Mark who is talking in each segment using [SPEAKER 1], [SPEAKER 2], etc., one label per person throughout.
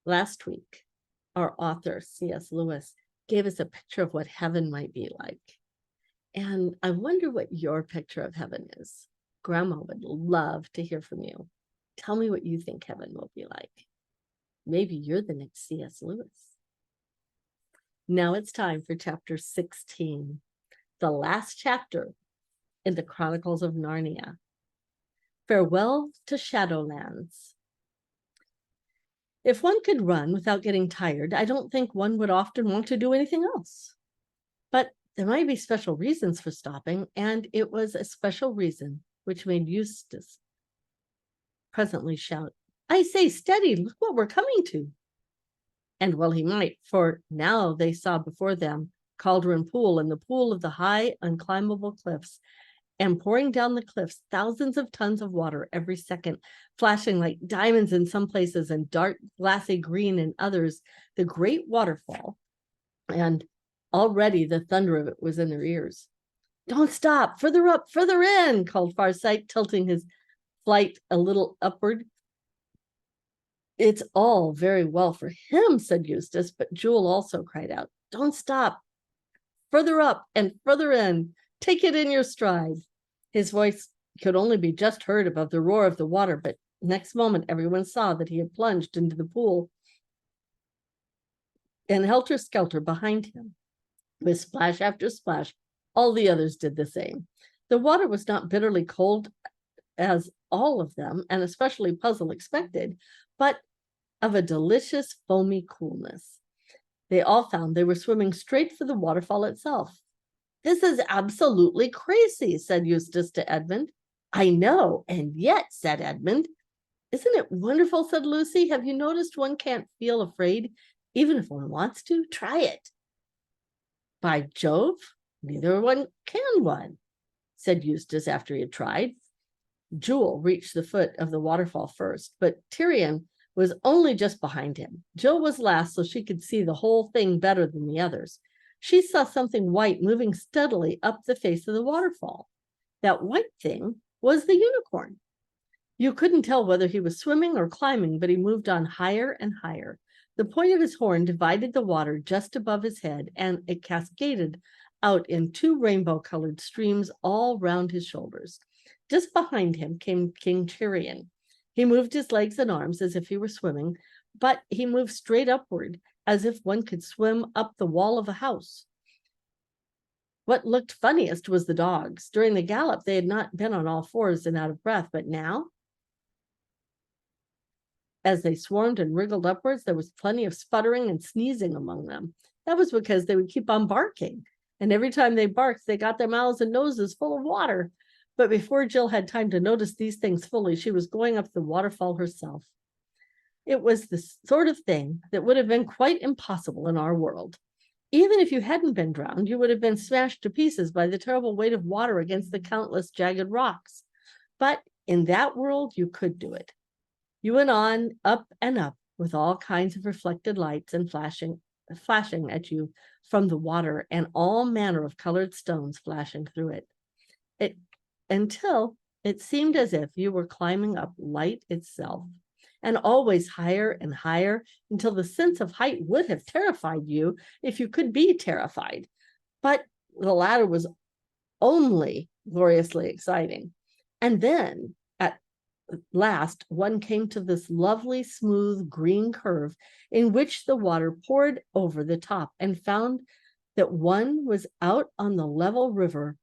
[SPEAKER 1] Last week, our author, C.S. Lewis, gave us a picture of what heaven might be like. And I wonder what your picture of heaven is. Grandma would love to hear from you. Tell me what you think heaven will be like. Maybe you're the next C.S. Lewis. Now it's time for chapter 16, the last chapter in the Chronicles of Narnia. Farewell to Shadowlands. If one could run without getting tired, I don't think one would often want to do anything else. But there might be special reasons for stopping, and it was a special reason which made Eustace presently shout, "I say, steady, look what we're coming to." And well he might, for now they saw before them Cauldron Pool and the pool of the high, unclimbable cliffs, and pouring down the cliffs, thousands of tons of water every second, flashing like diamonds in some places and dark, glassy green in others, the great waterfall. And already the thunder of it was in their ears. "Don't stop, further up, further in," called Farsight, tilting his flight a little upward. "It's all very well for him," said Eustace, but Jewel also cried out, "Don't stop, further up and further in, take it in your stride." His voice could only be just heard above the roar of the water, but next moment everyone saw that he had plunged into the pool, and helter-skelter behind him, with splash after splash, all the others did the same. The water was not bitterly cold as all of them, and especially Puzzle, expected, but of a delicious foamy coolness. They all found they were swimming straight for the waterfall itself. "This is absolutely crazy," said Eustace to Edmund. "I know, and yet," said Edmund. "Isn't it wonderful?" said Lucy. "Have you noticed one can't feel afraid, even if one wants to? Try it." "By Jove, neither one can one," said Eustace after he had tried. Jewel reached the foot of the waterfall first, but Tyrion was only just behind him. Jill was last, so she could see the whole thing better than the others. She saw something white moving steadily up the face of the waterfall. That white thing was the unicorn. You couldn't tell whether he was swimming or climbing, but he moved on higher and higher. The point of his horn divided the water just above his head, and it cascaded out in two rainbow-colored streams all round his shoulders. Just behind him came King Tyrion. He moved his legs and arms as if he were swimming, but he moved straight upward, as if one could swim up the wall of a house. What looked funniest was the dogs. During the gallop, they had not been on all fours and out of breath, but now, as they swarmed and wriggled upwards, there was plenty of sputtering and sneezing among them. That was because they would keep on barking, and every time they barked, they got their mouths and noses full of water. But before Jill had time to notice these things fully, she was going up the waterfall herself. It was the sort of thing that would have been quite impossible in our world. Even if you hadn't been drowned, you would have been smashed to pieces by the terrible weight of water against the countless jagged rocks. But in that world, you could do it. You went on up and up with all kinds of reflected lights and flashing at you from the water, and all manner of colored stones flashing through it, until it seemed as if you were climbing up light itself, and always higher and higher, until the sense of height would have terrified you if you could be terrified. But the latter was only gloriously exciting. And then at last one came to this lovely, smooth, green curve in which the water poured over the top, and found that one was out on the level river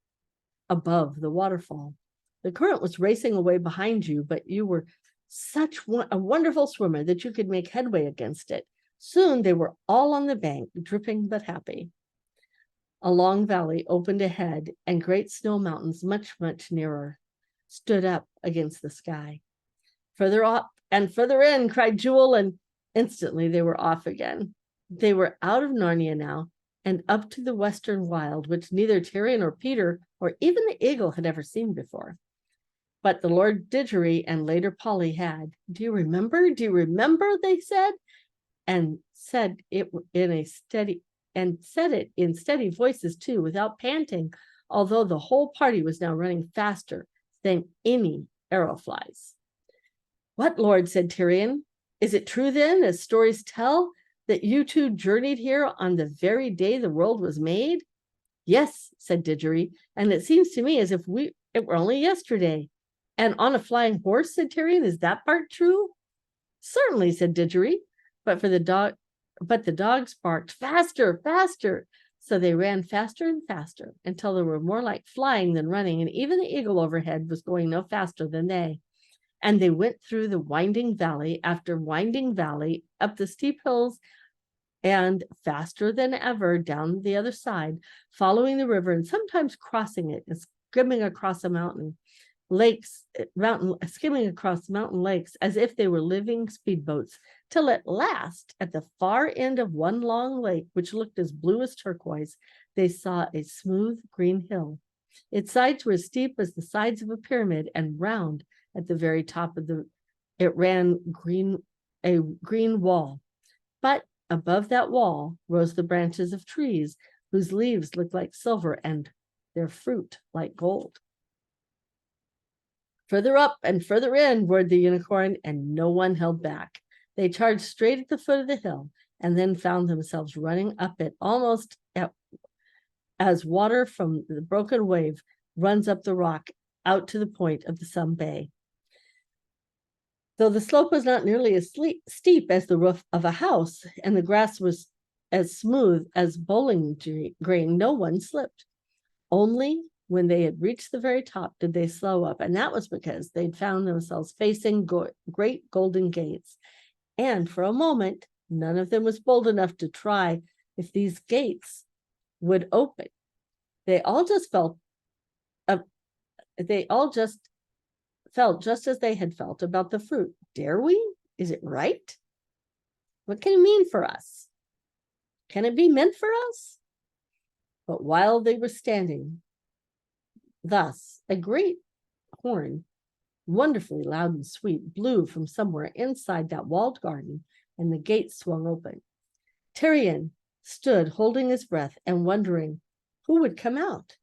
[SPEAKER 1] above the waterfall. The current was racing away behind you, but you were such a wonderful swimmer that you could make headway against it. Soon they were all on the bank, dripping but happy. A long valley opened ahead, and great snow mountains, much, much nearer, stood up against the sky. "Further up and further in," cried Jewel, and instantly they were off again. They were out of Narnia now, and up to the western wild, which neither Tyrion or Peter or even the eagle had ever seen before. But the Lord Digery and later Polly had. "Do you remember? Do you remember?" they said, and said it in steady voices too, without panting, although the whole party was now running faster than any arrow flies. "What, Lord?" said Tyrion. Is it true then, as stories tell, that you two journeyed here on the very day the world was made? Yes, said Didgeridoo, and it seems to me as if it were only yesterday. And on a flying horse, said Tyrion, is that part true? Certainly, said Didgeridoo, but the dogs barked faster, faster. So they ran faster and faster until they were more like flying than running, and even the eagle overhead was going no faster than they. And they went through the winding valley after winding valley, up the steep hills, and faster than ever down the other side, following the river and sometimes crossing it and skimming across a mountain skimming across mountain lakes as if they were living speedboats, till at last, at the far end of one long lake, which looked as blue as turquoise, they saw a smooth green hill. Its sides were as steep as the sides of a pyramid, and round at the very top of it ran a green wall. But above that wall rose the branches of trees, whose leaves looked like silver and their fruit like gold. Further up and further in roared the unicorn, and no one held back. They charged straight at the foot of the hill, and then found themselves running up it almost as water from the broken wave runs up the rock out to the point of the Sun Bay. Though the slope was not nearly as steep as the roof of a house, and the grass was as smooth as bowling green, no one slipped. Only when they had reached the very top did they slow up, and that was because they'd found themselves facing great golden gates. And for a moment, none of them was bold enough to try if these gates would open. They all just felt just as they had felt about the fruit. Dare we? Is it right? What can it mean for us? Can it be meant for us? But while they were standing thus, a great horn, wonderfully loud and sweet, blew from somewhere inside that walled garden, and the gate swung open. Tyrion stood holding his breath and wondering who would come out.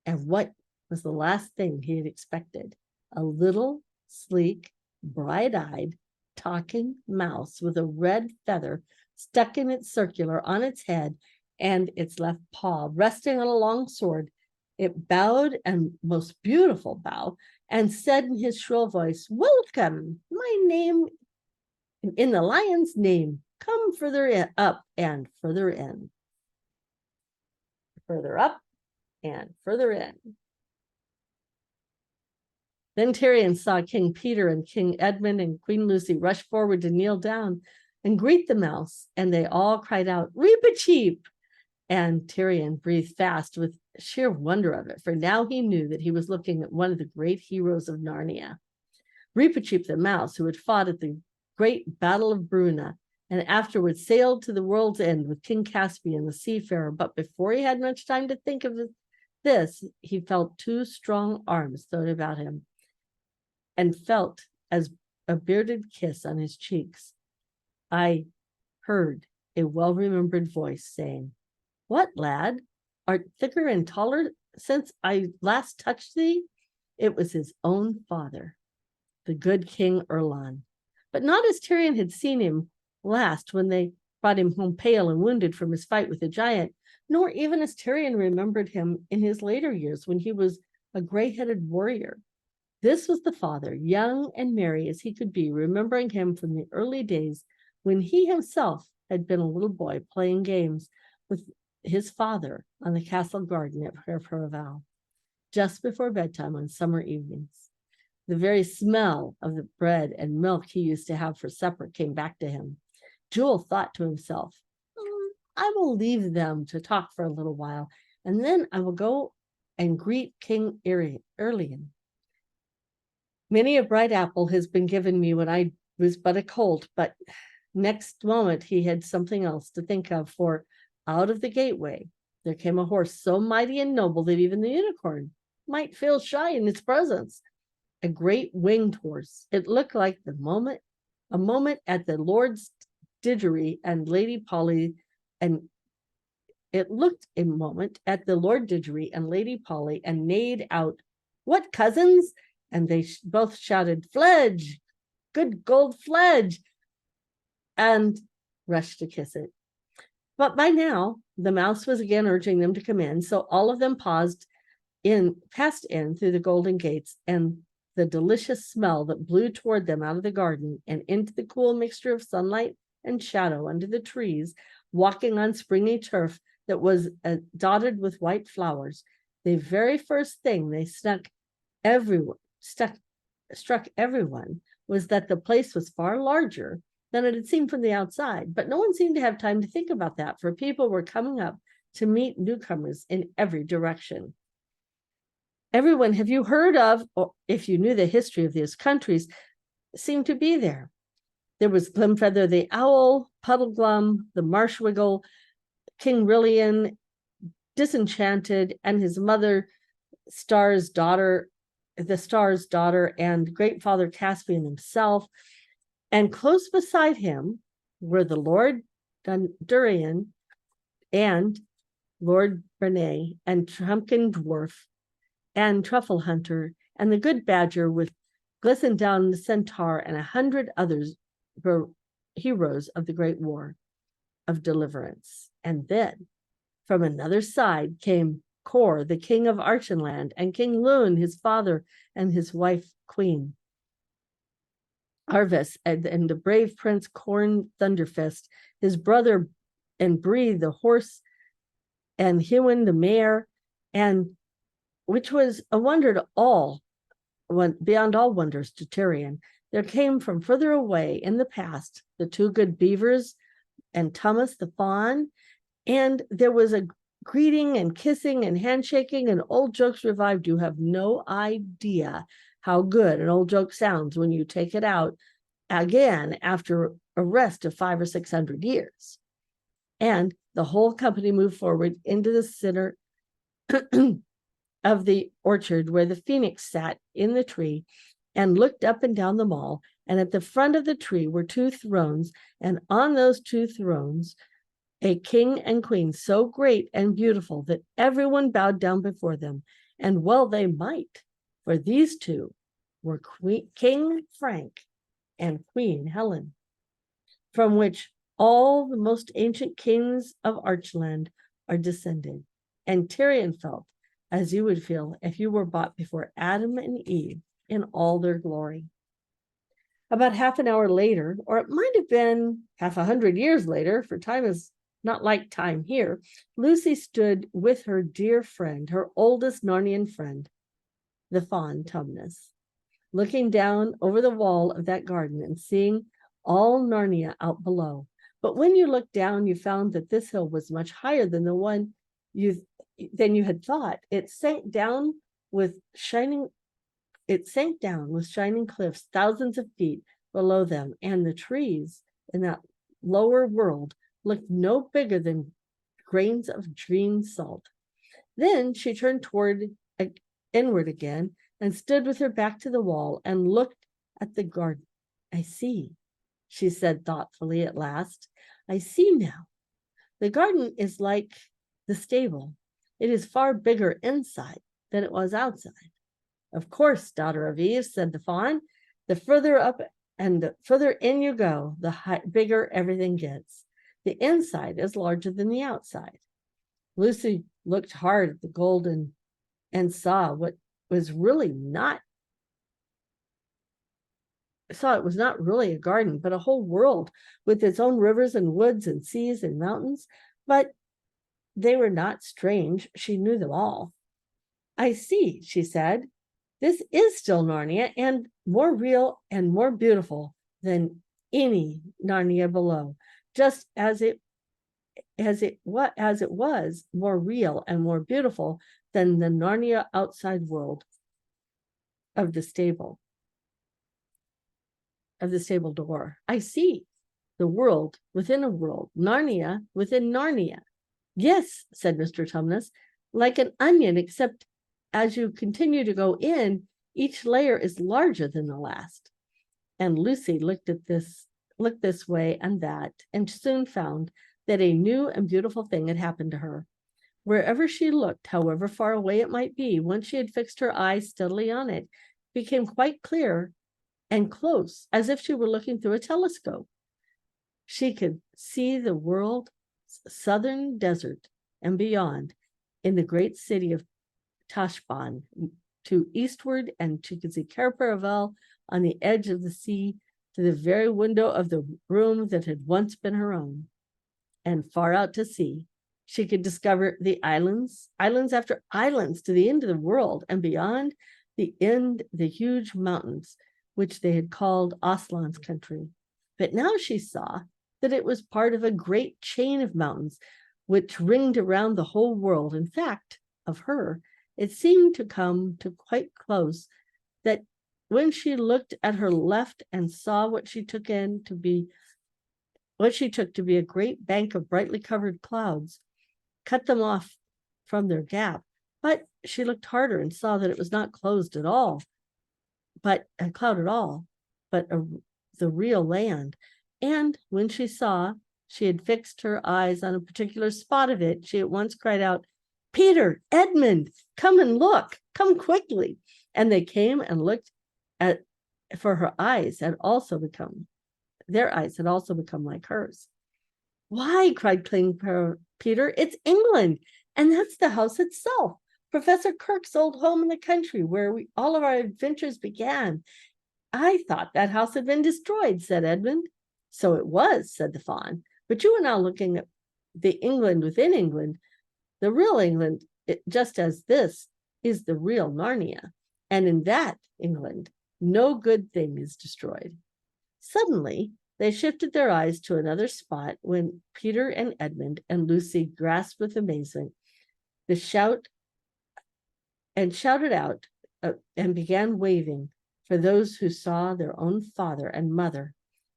[SPEAKER 1] And what was the last thing he had expected? A little, sleek, bright-eyed, talking mouse with a red feather stuck in its circular on its head and its left paw resting on a long sword. It bowed, and most beautiful bow, and said in his shrill voice, "Welcome, my name, in the lion's name, come further up and further in." Further up and further in. Then Tyrion saw King Peter and King Edmund and Queen Lucy rush forward to kneel down and greet the mouse, and they all cried out, "Reepicheep!" And Tyrion breathed fast with sheer wonder of it, for now he knew that he was looking at one of the great heroes of Narnia. Reepicheep the mouse, who had fought at the great Battle of Bruna, and afterwards sailed to the world's end with King Caspian, the seafarer. But before he had much time to think of this, he felt two strong arms thrown about him, and felt as a bearded kiss on his cheeks. I heard a well-remembered voice saying, "What, lad? Art thicker and taller since I last touched thee?" It was his own father, the good King Erlon, but not as Tyrion had seen him last when they brought him home pale and wounded from his fight with the giant, nor even as Tyrion remembered him in his later years when he was a gray-headed warrior. This was the father, young and merry as he could be, remembering him from the early days when he himself had been a little boy playing games with his father on the castle garden at Herfraval, just before bedtime on summer evenings. The very smell of the bread and milk he used to have for supper came back to him. Jewel thought to himself, I will leave them to talk for a little while, and then I will go and greet King Erlian. Many a bright apple has been given me when I was but a colt, but next moment he had something else to think of, for out of the gateway there came a horse so mighty and noble that even the unicorn might feel shy in its presence. A great winged horse. It looked like a moment at the Lord Didgeridoo and Lady Polly, and neighed out, "What, cousins?" And they both shouted, "Fledge! Good gold Fledge!" and rushed to kiss it. But by now, the mouse was again urging them to come in, so all of them passed in through the golden gates, and the delicious smell that blew toward them out of the garden and into the cool mixture of sunlight and shadow under the trees, walking on springy turf that was dotted with white flowers. The very first thing they struck everyone was that the place was far larger than it had seemed from the outside. But no one seemed to have time to think about that, for people were coming up to meet newcomers in every direction. Everyone, have you heard of, or if you knew the history of these countries, seemed to be there. There was Glimfeather the owl, Puddleglum, the Marshwiggle, King Rillian, Disenchanted, and his mother, the Star's daughter, and Great Father Caspian himself. And close beside him were the Lord Durian and Lord Bernay and Trumpkin Dwarf and Truffle Hunter and the Good Badger with Glissendown the Centaur and 100 others were heroes of the Great War of Deliverance. And then from another side came Cor, the king of Archenland, and King Loon, his father, and his wife, Queen Arvis, and the brave Prince Corn Thunderfist, his brother, and Bree, the horse, and Hewin, the mare, and which was a wonder to all, beyond all wonders to Tyrion. There came from further away in the past the two good beavers and Thomas the fawn, and there was a greeting and kissing and handshaking, and old jokes revived. You have no idea how good an old joke sounds when you take it out again after a rest of 500 or 600 years. And the whole company moved forward into the center of the orchard where the phoenix sat in the tree and looked up and down the mall. And at the front of the tree were two thrones, and on those two thrones a king and queen so great and beautiful that everyone bowed down before them. And well they might, for these two were King Frank and Queen Helen, from which all the most ancient kings of Archland are descended. And Tyrion felt as you would feel if you were brought before Adam and Eve in all their glory. About half an hour later, or it might have been 100 years later, for time is not like time here, Lucy stood with her dear friend, her oldest Narnian friend, the fawn Tumnus, looking down over the wall of that garden and seeing all Narnia out below. But when you looked down, you found that this hill was much higher than the one you had thought. It sank down with shining cliffs thousands of feet below them, and the trees in that lower world looked no bigger than grains of green salt. Then she turned inward again and stood with her back to the wall and looked at the garden. I see, she said thoughtfully at last. I see now. The garden is like the stable. It is far bigger inside than it was outside. Of course, daughter of Eve, said the fawn, the further up and the further in you go, the bigger everything gets. The inside is larger than the outside. Lucy looked hard at the golden and saw it was not really a garden, but a whole world with its own rivers and woods and seas and mountains. But they were not strange. She knew them all. I see, she said. This is still Narnia, and more real and more beautiful than any Narnia below, just as it was more real and more beautiful than the Narnia outside world of the stable door. I see the world within a world, Narnia within Narnia. Yes, said Mr. Tumnus, like an onion, except as you continue to go in, each layer is larger than the last. And Lucy looked this way and that, and soon found that a new and beautiful thing had happened to her. Wherever she looked, however far away it might be, once she had fixed her eyes steadily on it, became quite clear and close, as if she were looking through a telescope. She could see the world's southern desert and beyond in the great city of Tashbaan to eastward, and she could see Kerparavel on the edge of the sea to the very window of the room that had once been her own. And far out to sea, she could discover the islands after islands to the end of the world, and beyond the end, the huge mountains, which they had called Aslan's country. But now she saw that it was part of a great chain of mountains which ringed around the whole world. In fact, of her, it seemed to come to quite close, that when she looked at her left and saw what she took to be a great bank of brightly covered clouds, cut them off from their gap. But she looked harder and saw that it was not closed at all, but a cloud at all, but the real land. And when she saw she had fixed her eyes on a particular spot of it, she at once cried out, "Peter, Edmund, come and look, come quickly." And they came and looked for their eyes had also become like hers. "Why," cried Peter, "it's England, and that's the house itself, Professor Kirk's old home in the country, where all of our adventures began." "I thought that house had been destroyed," said Edmund. "So it was," said the fawn, "but you are now looking at the England within England, the real England, just as this is the real Narnia, and in that England, no good thing is destroyed." Suddenly, they shifted their eyes to another spot when Peter and Edmund and Lucy grasped with amazement shouted out and began waving for those who saw their own father and mother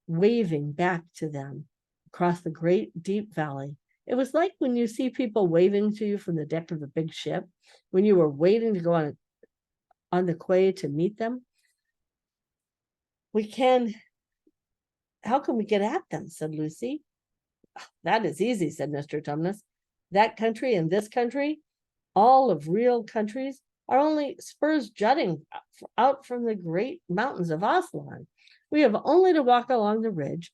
[SPEAKER 1] waving back to them across the great deep valley. It was like when you see people waving to you from the deck of a big ship, when you were waiting to go on the quay to meet them. "How can we get at them?" said Lucy. "That is easy," said Mr. Tumnus. "That country and this country, all of real countries, are only spurs jutting out from the great mountains of Aslan. We have only to walk along the ridge,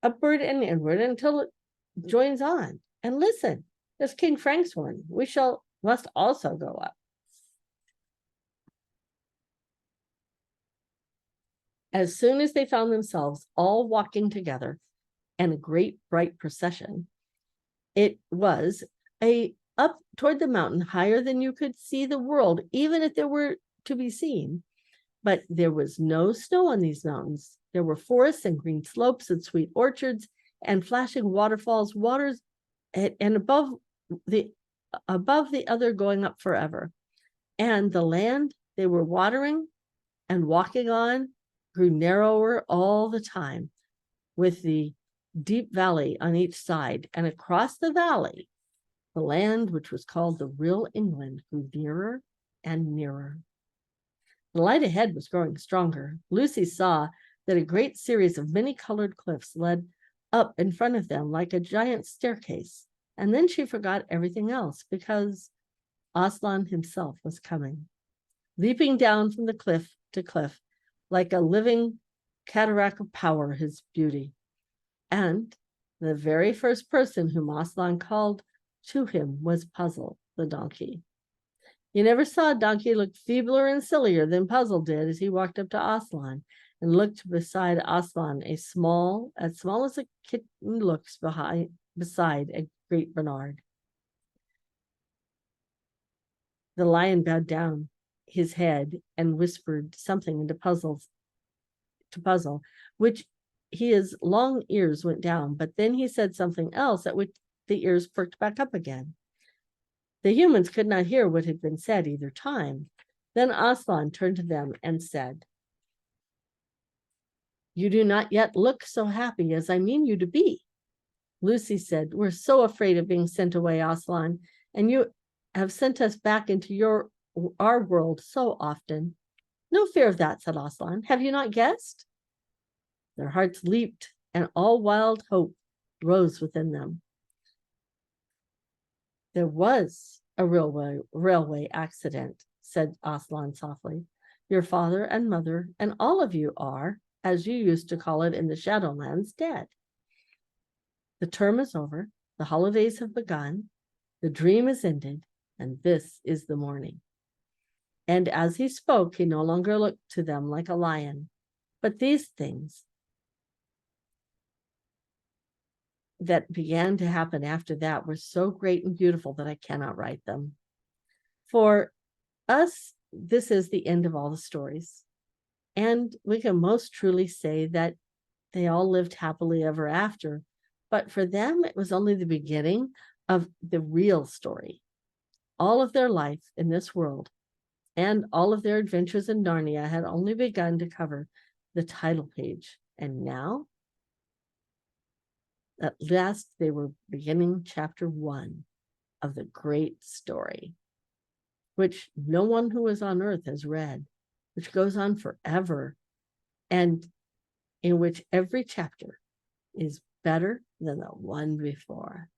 [SPEAKER 1] upward and inward, until it joins on. And listen, there's King Frank's horn. We must also go up." As soon as they found themselves all walking together in a great bright procession, it was up toward the mountain, higher than you could see the world, even if there were to be seen. But there was no snow on these mountains. There were forests and green slopes and sweet orchards and flashing waterfalls, and above the other going up forever. And the land they were watering and walking on grew narrower all the time, with the deep valley on each side. And across the valley, the land, which was called the real England, grew nearer and nearer. The light ahead was growing stronger. Lucy saw that a great series of many-colored cliffs led up in front of them like a giant staircase. And then she forgot everything else, because Aslan himself was coming, leaping down from the cliff to cliff, like a living cataract of power, his beauty. And the very first person whom Aslan called to him was Puzzle, the donkey. You never saw a donkey look feebler and sillier than Puzzle did as he walked up to Aslan and looked beside Aslan, as small as a kitten looks beside a great Bernard. The lion bowed down his head and whispered something into Puzzle, which his long ears went down, but then he said something else at which the ears perked back up again. The humans could not hear what had been said either time. Then Aslan turned to them and said, "You do not yet look so happy as I mean you to be." Lucy said, "We're so afraid of being sent away, Aslan, and you have sent us back into our world so often." "No fear of that," said Aslan. "Have you not guessed?" Their hearts leaped, and all wild hope rose within them. "There was a railway accident," said Aslan softly. "Your father and mother and all of you are, as you used to call it in the Shadowlands, dead. The term is over, the holidays have begun, the dream is ended, and this is the morning. And as he spoke, he no longer looked to them like a lion, but these things that began to happen after that were so great and beautiful that I cannot write them. For us, this is the end of all the stories. And we can most truly say that they all lived happily ever after. But for them, it was only the beginning of the real story. All of their life in this world and all of their adventures in Narnia had only begun to cover the title page. And now, at last, they were beginning chapter 1 of the great story, which no one who is on earth has read, which goes on forever, and in which every chapter is better than the one before.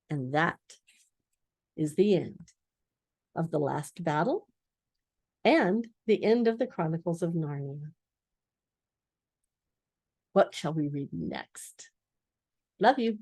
[SPEAKER 1] And that is the end of the last battle and the end of the Chronicles of Narnia. What shall we read next? Love you.